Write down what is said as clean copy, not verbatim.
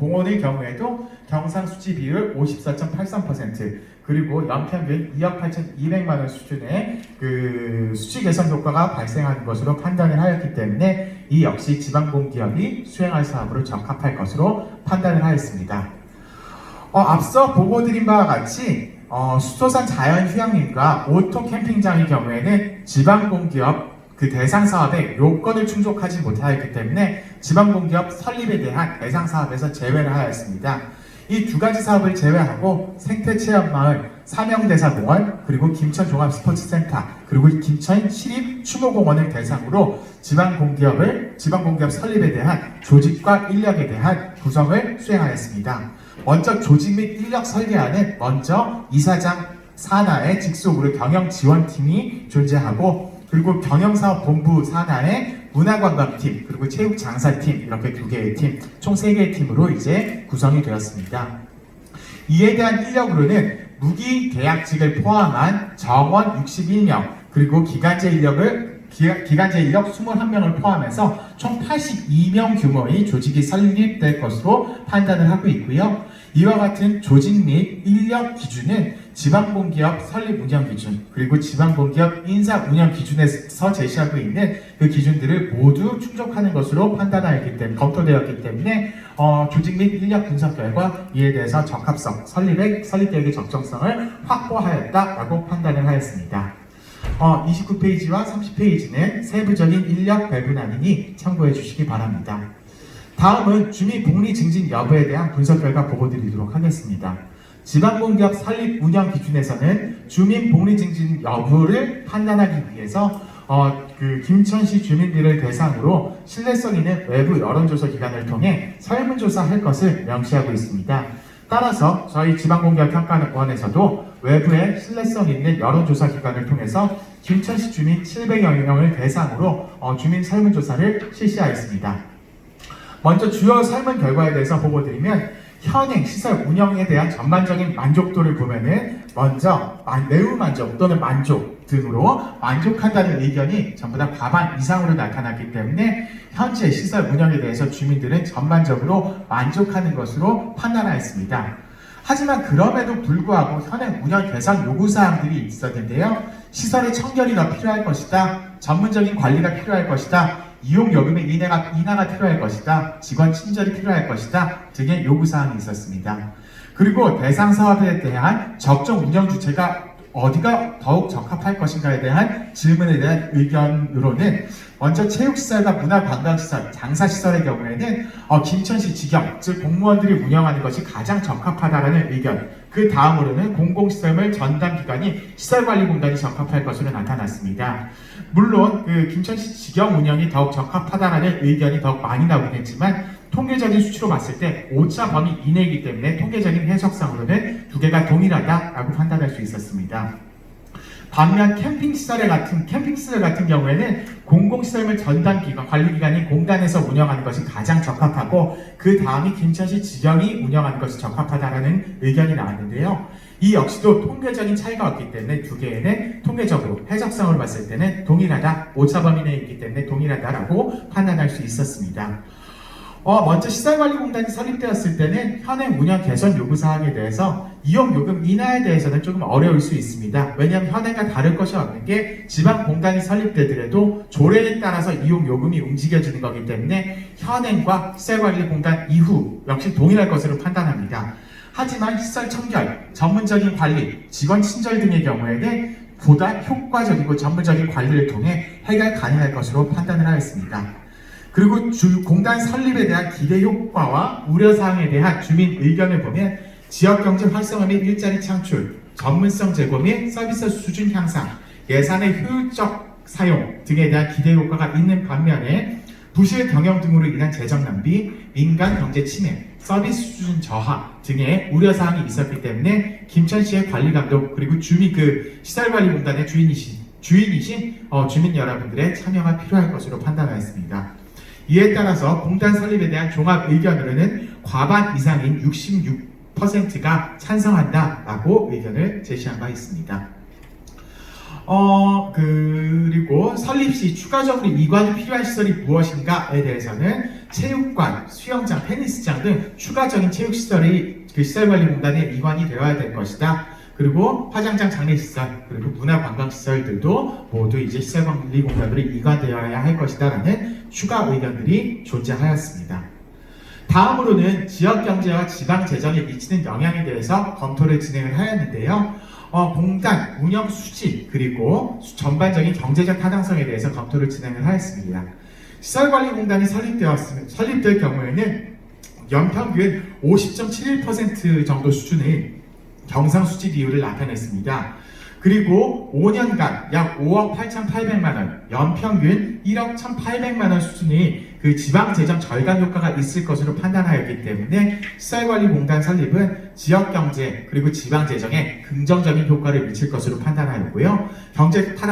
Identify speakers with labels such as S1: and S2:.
S1: 공원의 경우에도 경상수지 비율 54.83%, 그리고 연평균 2억 8,200만 원 수준의 그 수지 개선 효과가 발생하는 것으로 판단을 하였기 때문에 이 역시 지방공기업이 수행할 사업으로 적합할 것으로 판단을 하였습니다. 앞서 보고드린 바와 같이 수소산 자연휴양림과 오토 캠핑장의 경우에는 지방공기업 그 대상 사업의 요건을 충족하지 못하였기 때문에 지방공기업 설립에 대한 대상 사업에서 제외를 하였습니다. 이 두 가지 사업을 제외하고 생태체험마을, 삼형대사공원, 그리고 김천종합스포츠센터, 그리고 김천 시립추모공원을 대상으로 지방공기업 설립에 대한 조직과 인력에 대한 구성을 수행하였습니다. 먼저 조직 및 인력 설계안은 먼저 이사장 산하의 직속으로 경영지원팀이 존재하고, 그리고 경영사업본부 산하의 문화관광팀, 그리고 체육장사팀, 이렇게 두 개의 팀, 총 3개의 팀으로 이제 구성이 되었습니다. 이에 대한 인력으로는 무기계약직을 포함한 정원 61명, 그리고 기간제 인력 21명을 포함해서 총 82명 규모의 조직이 설립될 것으로 판단을 하고 있고요. 이와 같은 조직 및 인력 기준은 지방공기업 설립 운영 기준, 그리고 지방공기업 인사 운영 기준에서 제시하고 있는 그 기준들을 모두 충족하는 것으로 검토되었기 때문에 조직 및 인력 분석 결과 이에 대해서 적합성, 설립 계획의 적정성을 확보하였다라고 판단을 하였습니다. 29페이지와 30페이지는 세부적인 인력 배분안이니 참고해 주시기 바랍니다. 다음은 주민복리 증진 여부에 대한 분석 결과 보고드리도록 하겠습니다. 지방공기업 설립 운영 기준에서는 주민복리 증진 여부를 판단하기 위해서 김천시 주민들을 대상으로 신뢰성 있는 외부 여론조사 기관을 통해 설문조사할 것을 명시하고 있습니다. 따라서 저희 지방공기업평가원에서도 외부의 신뢰성 있는 여론조사 기관을 통해서 김천시 주민 700여 명을 대상으로 주민 설문조사를 실시하였습니다. 먼저 주요 설문 결과에 대해서 보고드리면, 현행 시설 운영에 대한 전반적인 만족도를 보면은 먼저 매우 만족 또는 만족 등으로 만족한다는 의견이 전부 다 과반 이상으로 나타났기 때문에 현재 시설 운영에 대해서 주민들은 전반적으로 만족하는 것으로 판단하였습니다. 하지만 그럼에도 불구하고 현행 운영 개선 요구사항들이 있었는데요. 시설의 청결이 더 필요할 것이다, 전문적인 관리가 필요할 것이다, 이용요금의 인하가 필요할 것이다, 직원 친절이 필요할 것이다 등의 요구사항이 있었습니다. 그리고 대상 사업에 대한 적정 운영 주체가 어디가 더욱 적합할 것인가에 대한 질문에 대한 의견으로는 먼저 체육시설과 문화관광시설, 장사시설의 경우에는 김천시 직영, 즉 공무원들이 운영하는 것이 가장 적합하다는 의견, 그 다음으로는 공공시설물 전담기관이 시설관리공단이 적합할 것으로 나타났습니다. 물론 김천시 직영 운영이 더욱 적합하다는 의견이 더욱 많이 나오긴 했지만 통계적인 수치로 봤을 때 오차 범위 이내이기 때문에 통계적인 해석상으로는 두 개가 동일하다라고 판단할 수 있었습니다. 반면 캠핑시설 같은 경우에는 공공시설물 전담기관, 관리기관이 공단에서 운영하는 것이 가장 적합하고 그 다음이 김천시 직영이 운영하는 것이 적합하다는 의견이 나왔는데요. 이 역시도 통계적인 차이가 없기 때문에 두 개는 통계적으로 해석상으로 봤을 때는 동일하다, 오차범위 내에 있기 때문에 동일하다라고 판단할 수 있었습니다. 먼저 시설관리공단이 설립되었을 때는 현행 운영 개선 요구사항에 대해서 이용요금 인하에 대해서는 조금 어려울 수 있습니다. 왜냐하면 현행과 다를 것이 없는 게 지방공단이 설립되더라도 조례에 따라서 이용요금이 움직여지는 거기 때문에 현행과 시설관리공단 이후 역시 동일할 것으로 판단합니다. 하지만 시설 청결, 전문적인 관리, 직원 친절 등의 경우에는 보다 효과적이고 전문적인 관리를 통해 해결 가능할 것으로 판단을 하였습니다. 그리고 공단 설립에 대한 기대 효과와 우려사항에 대한 주민 의견을 보면 지역경제 활성화 및 일자리 창출, 전문성 제고 및 서비스 수준 향상, 예산의 효율적 사용 등에 대한 기대 효과가 있는 반면에 부실 경영 등으로 인한 재정 낭비, 민간 경제 침해, 서비스 수준 저하 등의 우려사항이 있었기 때문에 김천시의 관리감독, 그리고 시설관리공단의 주인이신 주민 여러분들의 참여가 필요할 것으로 판단하였습니다. 이에 따라서 공단 설립에 대한 종합 의견으로는 과반 이상인 66%가 찬성한다라고 의견을 제시한 바 있습니다. 그리고 설립 시 추가적으로 이관이 필요한 시설이 무엇인가에 대해서는 체육관, 수영장, 테니스장 등 추가적인 체육시설이 그 시설관리공단에 이관이 되어야 될 것이다. 그리고 화장장, 장례시설, 그리고 문화관광시설들도 모두 이제 시설관리공단으로 이관되어야 할 것이다라는 추가 의견들이 존재하였습니다. 다음으로는 지역경제와 지방재정에 미치는 영향에 대해서 검토를 진행을 하였는데요. 공단 운영 수지 그리고 전반적인 경제적 타당성에 대해서 검토를 진행을 하였습니다. 시설관리공단이 설립될 경우에는 연평균 50.71% 정도 수준의 경상수지 비율을 나타냈습니다. 그리고 5년간 약 5억 8,800만 원, 연평균 1억 1,800만 원 수준의 그 지방재정 절감 효과가 있을 것으로 판단하였기 때문에 시설관리공단 설립은 지역경제 그리고 지방재정에 긍정적인 효과를 미칠 것으로 판단하였고요. 경제